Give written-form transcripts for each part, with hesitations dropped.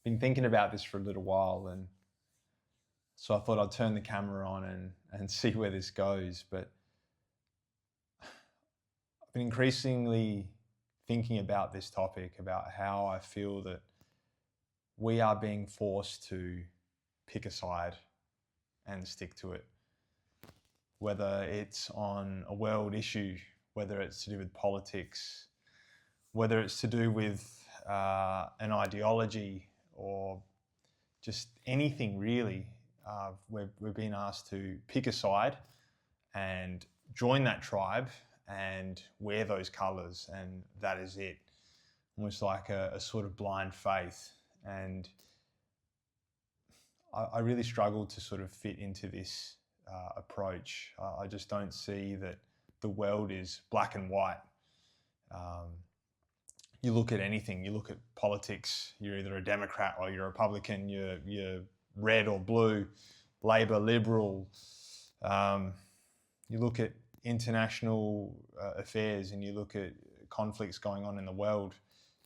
been thinking about this for a little while, and so I thought I'd turn the camera on and see where this goes. But I've been increasingly thinking about this topic, about how I feel that we are being forced to pick a side and stick to it. Whether it's on a world issue, whether it's to do with politics, whether it's to do with an ideology or just anything really, we're being asked to pick a side and join that tribe and wear those colours, and that is it. Almost like a sort of blind faith. And I really struggle to sort of fit into this approach. I just don't see that the world is black and white. You look at anything, you look at politics, you're either a Democrat or you're a Republican, you're red or blue, Labor, Liberal. You look at international affairs and you look at conflicts going on in the world.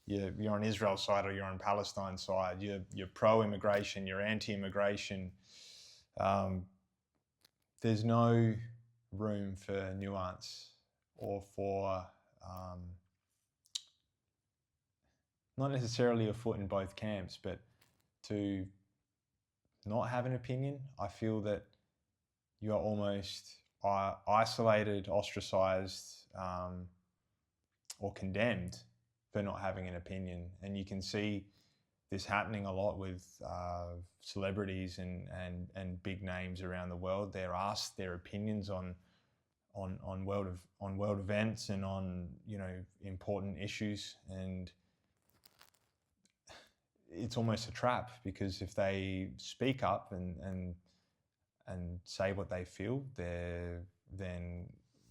You're on Israel's side or you're on Palestine's side. You're pro-immigration, you're anti-immigration. There's no room for nuance or for not necessarily a foot in both camps, but to not have an opinion. I feel that you are almost isolated, ostracized, or condemned for not having an opinion. And you can see this happening a lot with celebrities and big names around the world. They're asked their opinions on world events and on important issues, and it's almost a trap, because if they speak up and say what they feel, they're then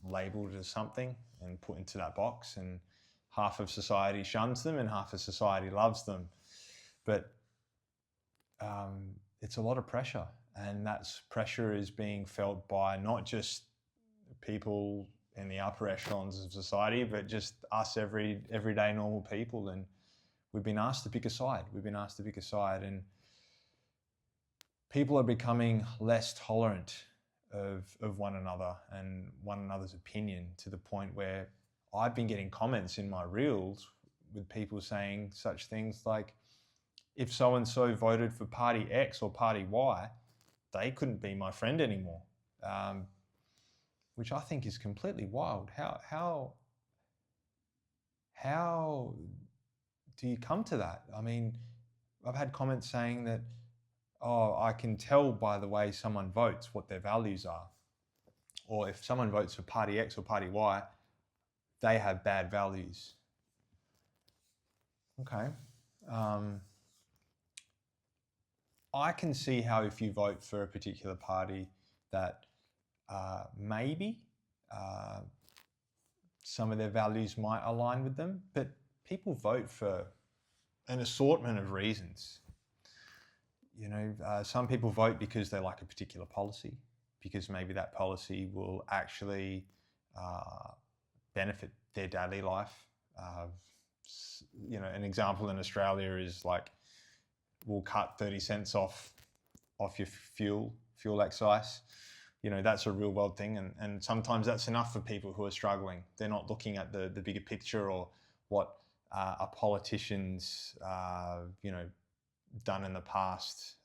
labelled as something and put into that box, and half of society shuns them and half of society loves them. But it's a lot of pressure, and that pressure is being felt by not just people in the upper echelons of society, but just us everyday normal people. And we've been asked to pick a side. And people are becoming less tolerant of one another and one another's opinion, to the point where I've been getting comments in my reels with people saying such things like, if so-and-so voted for party X or party Y, they couldn't be my friend anymore, which I think is completely wild. How do you come to that? I mean, I've had comments saying that, I can tell by the way someone votes what their values are. Or if someone votes for party X or party Y, they have bad values. Okay. I can see how if you vote for a particular party that maybe some of their values might align with them, but people vote for an assortment of reasons. Some people vote because they like a particular policy, because maybe that policy will actually benefit their daily life. An example in Australia is like, we'll cut 30 cents off your fuel excise. That's a real world thing, and sometimes that's enough for people who are struggling. They're not looking at the bigger picture, or what a politician's done in the past,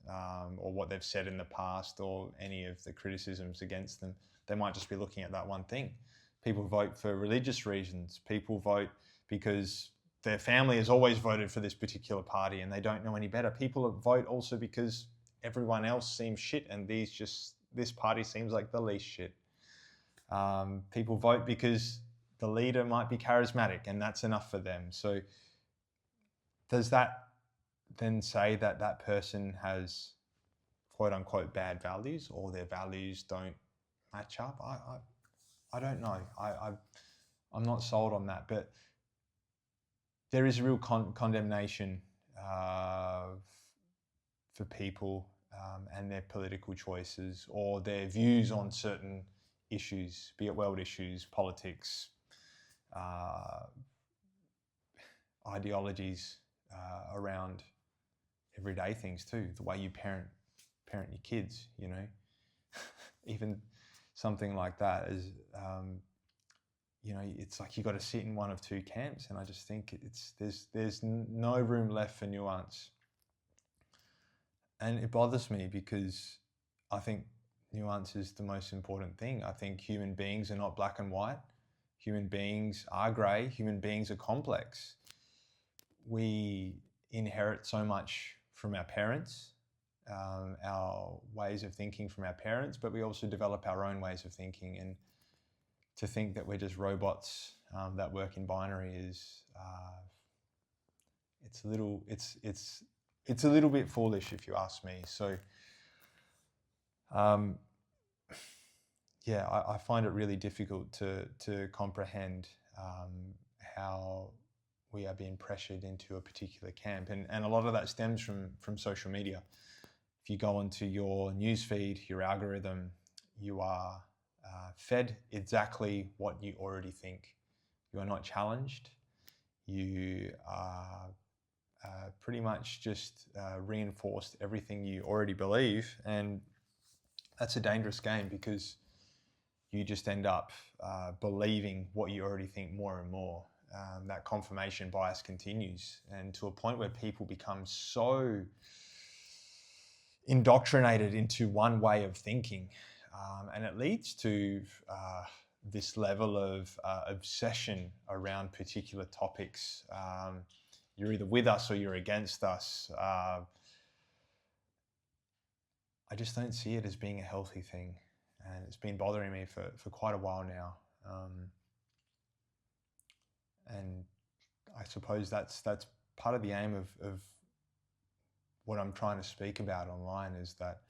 or what they've said in the past, or any of the criticisms against them. They might just be looking at that one thing. People vote for religious reasons. People vote because their family has always voted for this particular party and they don't know any better. People vote also because everyone else seems shit and this party seems like the least shit. People vote because the leader might be charismatic and that's enough for them. So does that then say that that person has quote unquote bad values, or their values don't match up? I don't know. I'm not sold on that, but there is a real condemnation for people and their political choices or their views on certain issues, be it world issues, politics, ideologies around everyday things too, the way you parent your kids, you know. Even something like that is, you know, it's like you got to sit in one of two camps, and I just think there's no room left for nuance. And it bothers me because I think nuance is the most important thing. I think human beings are not black and white. Human beings are grey. Human beings are complex. We inherit so much from our parents, our ways of thinking from our parents, but we also develop our own ways of thinking. And to think that we're just robots that work in binary is, it's a little bit foolish, if you ask me. So, yeah, I find it really difficult to comprehend how we are being pressured into a particular camp, and a lot of that stems from social media. If you go onto your newsfeed, your algorithm, you are fed exactly what you already think. You are not challenged. You are pretty much just reinforced everything you already believe, and that's a dangerous game because you just end up believing what you already think more and more. That confirmation bias continues, and to a point where people become so indoctrinated into one way of thinking, and it leads to this level of obsession around particular topics. You're either with us or you're against us. I just don't see it as being a healthy thing, and it's been bothering me for quite a while now. And I suppose that's part of the aim of what I'm trying to speak about online, is that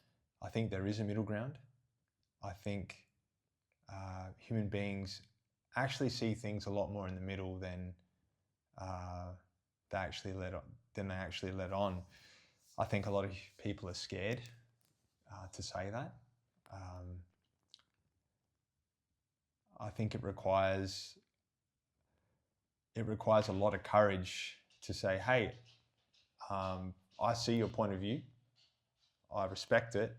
I think there is a middle ground. I think human beings actually see things a lot more in the middle than they actually let on. I think a lot of people are scared to say that. I think it requires a lot of courage to say, hey, I see your point of view, I respect it,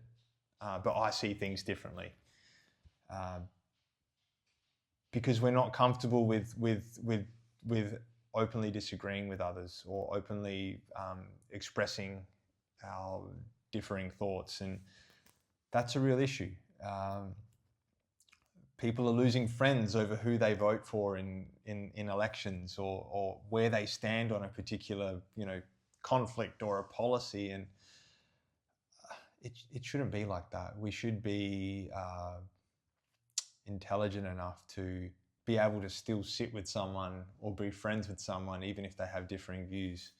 but I see things differently. Because we're not comfortable with openly disagreeing with others, or openly expressing our differing thoughts, and that's a real issue. People are losing friends over who they vote for in elections, or where they stand on a particular, you know, conflict or a policy, and it shouldn't be like that. We should be intelligent enough to be able to still sit with someone or be friends with someone even if they have differing views.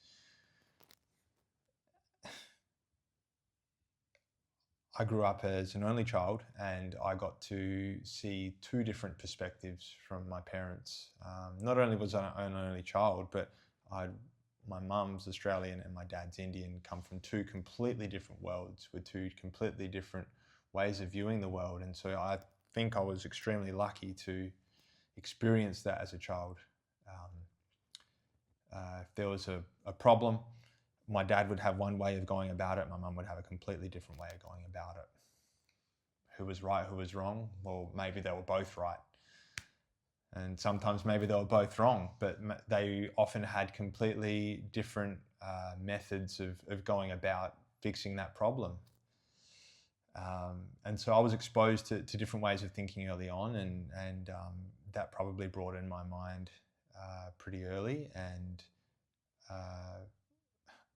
I grew up as an only child, and I got to see two different perspectives from my parents. Not only was I an only child, but my mum's Australian and my dad's Indian, come from two completely different worlds with two completely different ways of viewing the world. And so I think I was extremely lucky to experience that as a child. If there was a problem, my dad would have one way of going about it, my mum would have a completely different way of going about it. Who was right, who was wrong? Well, maybe they were both right. And sometimes maybe they were both wrong, but they often had completely different methods of going about fixing that problem. And so I was exposed to different ways of thinking early on, and that probably broadened my mind pretty early, and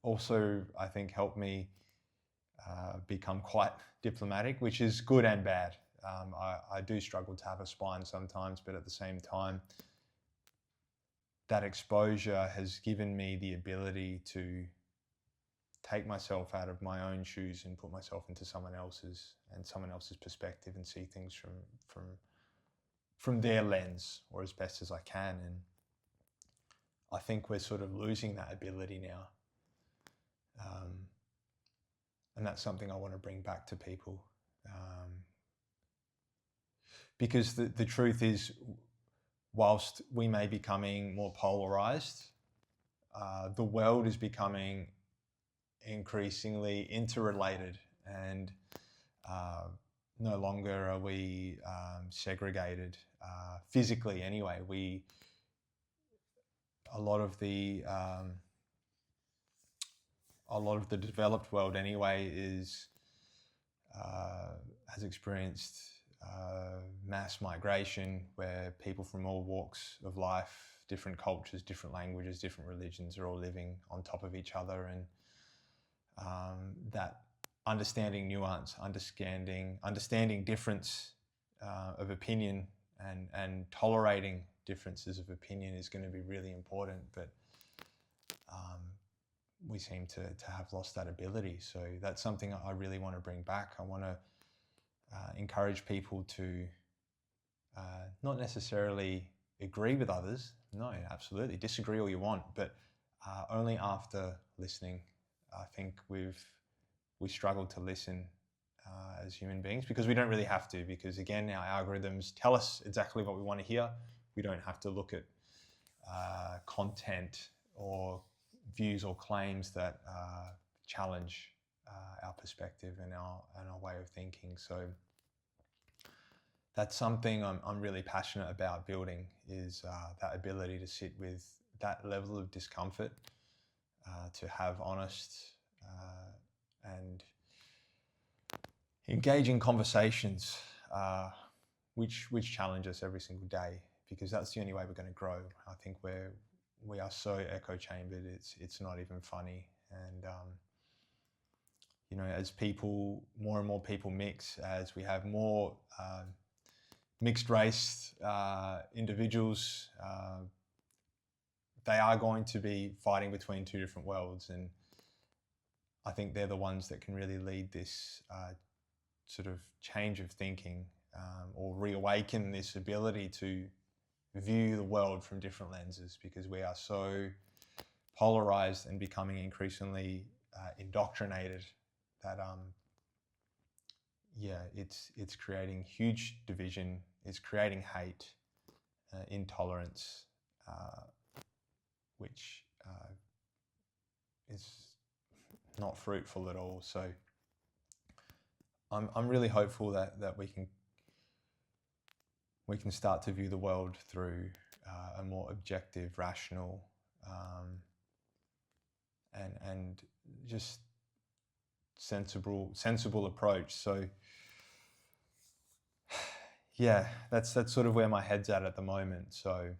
also I think helped me become quite diplomatic, which is good and bad. I do struggle to have a spine sometimes, but at the same time, that exposure has given me the ability to take myself out of my own shoes and put myself into someone else's perspective, and see things from their lens, or as best as I can. And I think we're sort of losing that ability now. And that's something I want to bring back to people. Because the truth is, whilst we may be becoming more polarised, the world is becoming increasingly interrelated, and no longer are we segregated physically. Anyway, a lot of the developed world anyway has experienced mass migration, where people from all walks of life, different cultures, different languages, different religions are all living on top of each other, and that understanding nuance, understanding difference of opinion, and tolerating differences of opinion is going to be really important. But we seem to have lost that ability. So that's something I really want to bring back. I want to encourage people to not necessarily agree with others. No, absolutely. Disagree all you want, but only after listening. I think we struggle to listen as human beings, because we don't really have to, because again, our algorithms tell us exactly what we want to hear. We don't have to look at content or views or claims that challenge our perspective and our way of thinking. So that's something I'm really passionate about building, is that ability to sit with that level of discomfort, to have honest and engaging conversations which challenge us every single day, because that's the only way we're going to grow. I think we are so echo-chambered, it's not even funny. And as more and more people mix, as we have more mixed race individuals, they are going to be fighting between two different worlds, and I think they're the ones that can really lead this sort of change of thinking, or reawaken this ability to view the world from different lenses, because we are so polarized and becoming increasingly indoctrinated that it's creating huge division, it's creating hate, intolerance, which is not fruitful at all. So I'm really hopeful that we can start to view the world through a more objective, rational, and just sensible approach. So yeah, that's sort of where my head's at the moment. So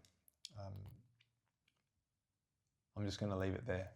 I'm just going to leave it there.